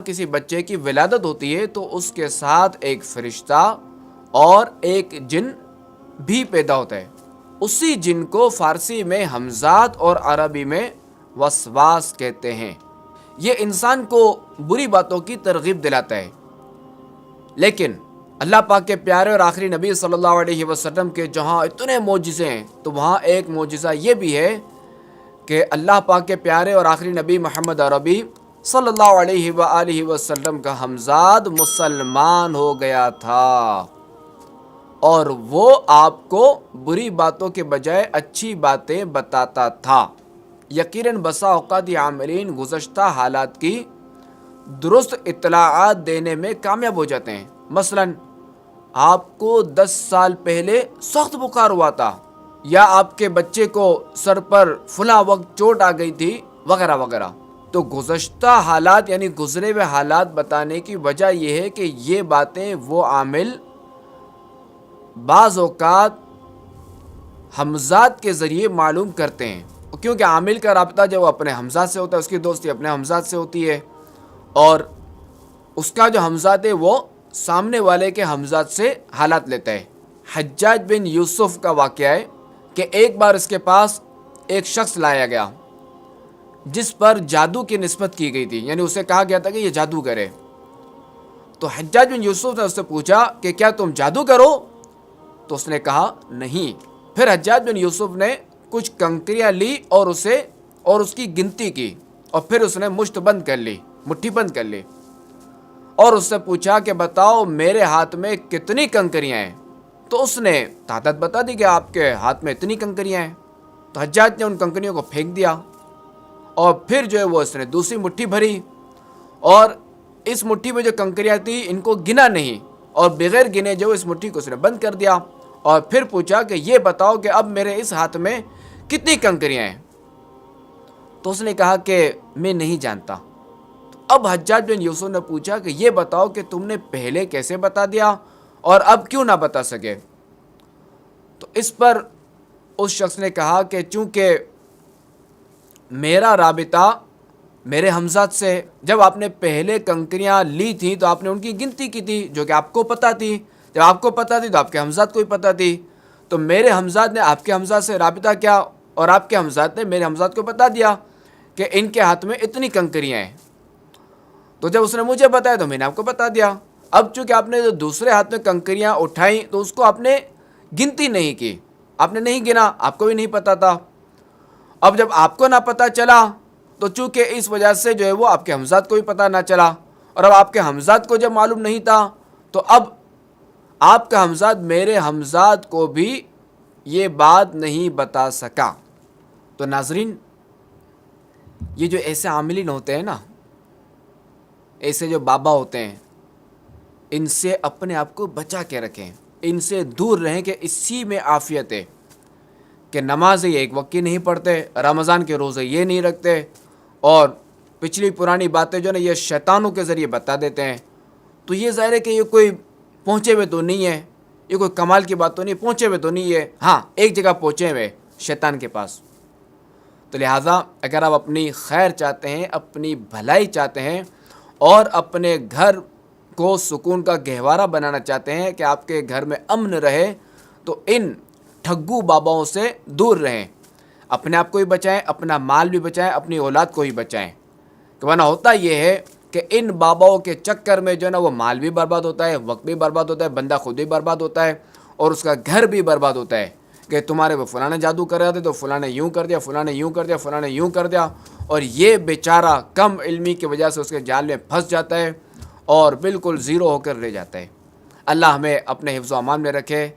کسی بچے کی ولادت ہوتی ہے تو اس کے ساتھ ایک فرشتہ اور ایک جن بھی پیدا ہوتا ہے. اسی جن کو فارسی میں حمزات اور عربی میں وسواس کہتے ہیں. یہ انسان کو بری باتوں کی ترغیب دلاتا ہے. لیکن اللہ پاک کے پیارے اور آخری نبی صلی اللہ علیہ وسلم کے جہاں اتنے معجزے ہیں تو وہاں ایک معجزہ یہ بھی ہے کہ اللہ پاک کے پیارے اور آخری نبی محمد عربی صلی اللہ علیہ وآلہ وسلم کا حمزاد مسلمان ہو گیا تھا، اور وہ آپ کو بری باتوں کے بجائے اچھی باتیں بتاتا تھا. یقیناً بسا اوقات یہ عاملین گزشتہ حالات کی درست اطلاعات دینے میں کامیاب ہو جاتے ہیں. مثلاً آپ کو 10 سال پہلے سخت بخار ہوا تھا، یا آپ کے بچے کو سر پر فلاں وقت چوٹ آ گئی تھی، وغیرہ وغیرہ. تو گزشتہ حالات یعنی گزرے ہوئے حالات بتانے کی وجہ یہ ہے کہ یہ باتیں وہ عامل بعض اوقات حمزات کے ذریعے معلوم کرتے ہیں، کیونکہ عامل کا رابطہ جو اپنے حمزات سے ہوتا ہے، اس کی دوستی اپنے حمزات سے ہوتی ہے، اور اس کا جو حمزات ہے وہ سامنے والے کے حمزات سے حالات لیتا ہے. حجاج بن یوسف کا واقعہ ہے کہ ایک بار اس کے پاس ایک شخص لایا گیا جس پر جادو کی نسبت کی گئی تھی، یعنی اسے کہا گیا تھا کہ یہ جادوگر ہے. تو حجاج بن یوسف نے اس سے پوچھا کہ کیا تم جادو کرو؟ تو اس نے کہا نہیں. پھر حجاج بن یوسف نے کچھ کنکریاں لی اور اس کی گنتی کی، اور پھر اس نے مٹھی بند کر لی اور اس سے پوچھا کہ بتاؤ میرے ہاتھ میں کتنی کنکریاں ہیں؟ تو اس نے تعداد بتا دی کہ آپ کے ہاتھ میں اتنی کنکریاں ہیں. تو حجاج نے ان کنکریوں کو پھینک دیا، اور پھر جو ہے وہ اس نے دوسری مٹھی بھری، اور اس مٹھی میں جو کنکریاں تھی ان کو گنا نہیں، اور بغیر گنے جو اس مٹھی کو اس نے بند کر دیا، اور پھر پوچھا کہ یہ بتاؤ کہ اب میرے اس ہاتھ میں کتنی کنکریاں ہیں؟ تو اس نے کہا کہ میں نہیں جانتا. تو اب حجاج بن یوسف نے پوچھا کہ یہ بتاؤ کہ تم نے پہلے کیسے بتا دیا اور اب کیوں نہ بتا سکے؟ تو اس پر اس شخص نے کہا کہ چونکہ میرا رابطہ میرے حمزات سے، جب آپ نے پہلے کنکریاں لی تھی تو آپ نے ان کی گنتی کی تھی جو کہ آپ کو پتہ تھی، جب آپ کو پتہ تھی تو آپ کے حمزات کو بھی پتہ تھی. تو میرے حمزات نے آپ کے حمزات سے رابطہ کیا، اور آپ کے حمزات نے میرے حمزات کو بتا دیا کہ ان کے ہاتھ میں اتنی کنکریاں ہیں. تو جب اس نے مجھے بتایا تو میں نے آپ کو بتا دیا. اب چونکہ آپ نے جو دوسرے ہاتھ میں کنکریاں اٹھائیں تو اس کو آپ نے گنتی نہیں کی، آپ نے نہیں گنا، آپ کو بھی نہیں پتہ تھا. اب جب آپ کو نہ پتہ چلا تو چونکہ اس وجہ سے جو ہے وہ آپ کے حمزات کو بھی پتہ نہ چلا، اور اب آپ کے حمزات کو جب معلوم نہیں تھا تو اب آپ کا حمزات میرے حمزات کو بھی یہ بات نہیں بتا سکا. تو ناظرین، یہ جو ایسے عاملین ہوتے ہیں نا، ایسے جو بابا ہوتے ہیں، ان سے اپنے آپ کو بچا کے رکھیں، ان سے دور رہیں کہ اسی میں عافیت ہے کہ نماز یہ ایک وقت کی نہیں پڑھتے، رمضان کے روزے یہ نہیں رکھتے، اور پچھلی پرانی باتیں جو نا یہ شیطانوں کے ذریعے بتا دیتے ہیں. تو یہ ظاہر ہے کہ یہ کوئی پہنچے ہوئے تو نہیں ہے، یہ کوئی کمال کی بات تو نہیں، پہنچے ہوئے تو نہیں ہے. ہاں، ایک جگہ پہنچے ہوئے، شیطان کے پاس. تو لہٰذا اگر آپ اپنی خیر چاہتے ہیں، اپنی بھلائی چاہتے ہیں، اور اپنے گھر کو سکون کا گہوارہ بنانا چاہتے ہیں کہ آپ کے گھر میں امن رہے، تو ان ٹھگو باباؤں سے دور رہیں. اپنے آپ کو بھی بچائیں، اپنا مال بھی بچائیں، اپنی اولاد کو بھی بچائیں. کہ ورنہ ہوتا یہ ہے کہ ان باباؤں کے چکر میں جو ہے نا وہ مال بھی برباد ہوتا ہے، وقت بھی برباد ہوتا ہے، بندہ خود بھی برباد ہوتا ہے، اور اس کا گھر بھی برباد ہوتا ہے کہ تمہارے وہ فلاں جادو کر رہے تھے تو فلاں نے یوں کر دیا، فلاں نے یوں کر دیا، فلاں نے یوں کر دیا، اور یہ بیچارہ کم علمی کی وجہ سے اس کے جال میں پھنس جاتا ہے اور بالکل زیرو ہو کر رہ جاتا ہے. اللہ ہمیں اپنے حفظ و امان میں رکھے.